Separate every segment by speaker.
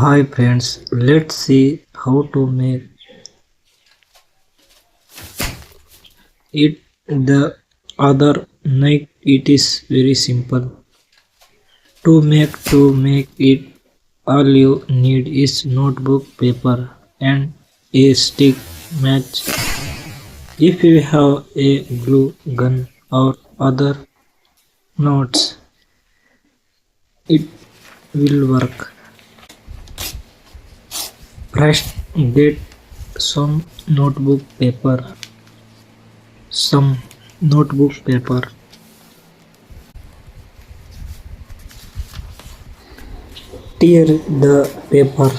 Speaker 1: Hi friends, let's see how to make it the other night. It is very simple. To make it, all you need is notebook, paper and a stick match. If you have a glue gun or other notes, it will work. First, get some notebook paper. Some notebook paper. Tear the paper.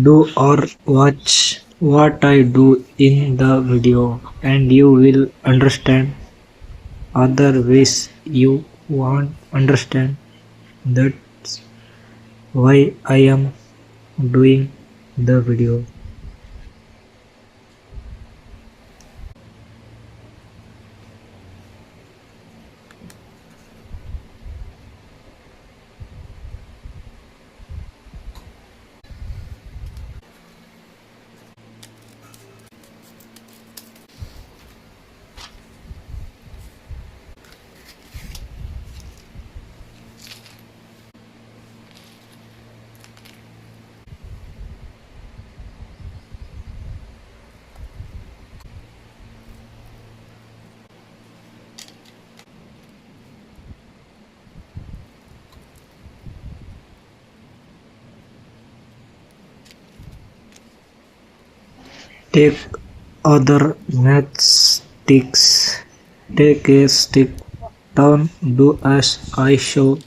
Speaker 1: Do or watch what I do in the video and you will understand. Otherwise you won't understand. That's why I am doing the video. Take other matchsticks. Take a stick. Turn. Do as I show.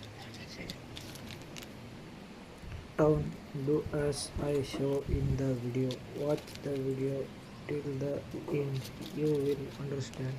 Speaker 1: Turn. Do as I show in the video. Watch the video till the end. You will understand.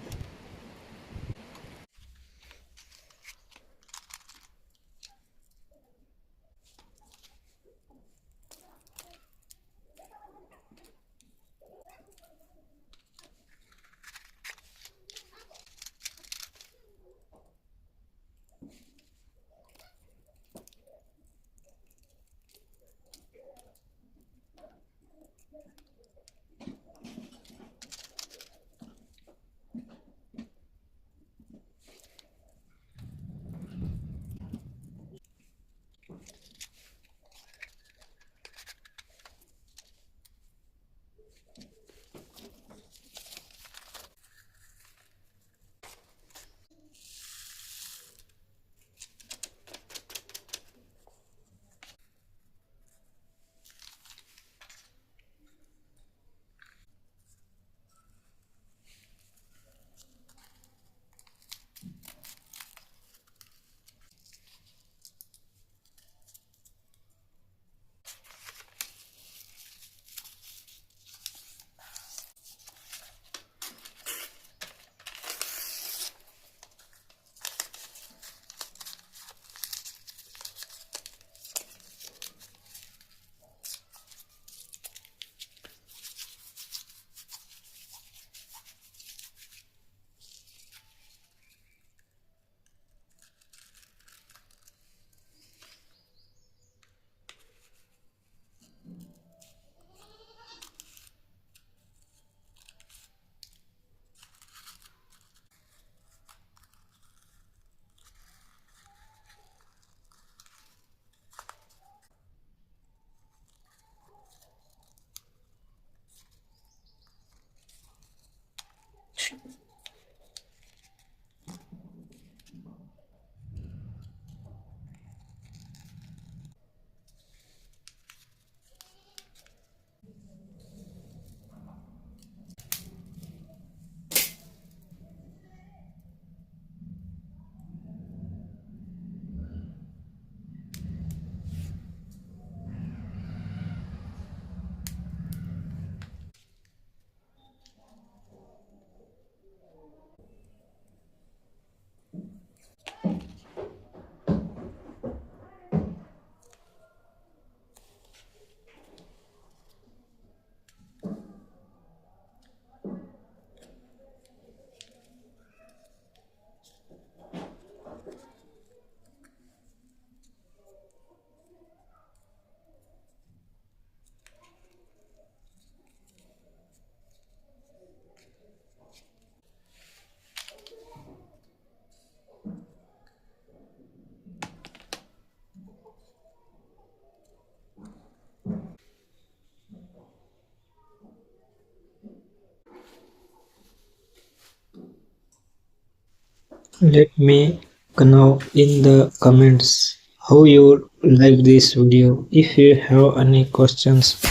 Speaker 1: Let me know in the comments how you like this video. If you have any questions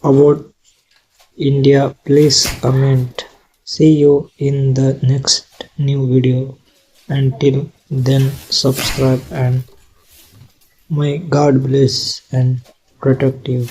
Speaker 1: about India, please comment. See you in the next new video. Until then, subscribe and may God bless and protect you.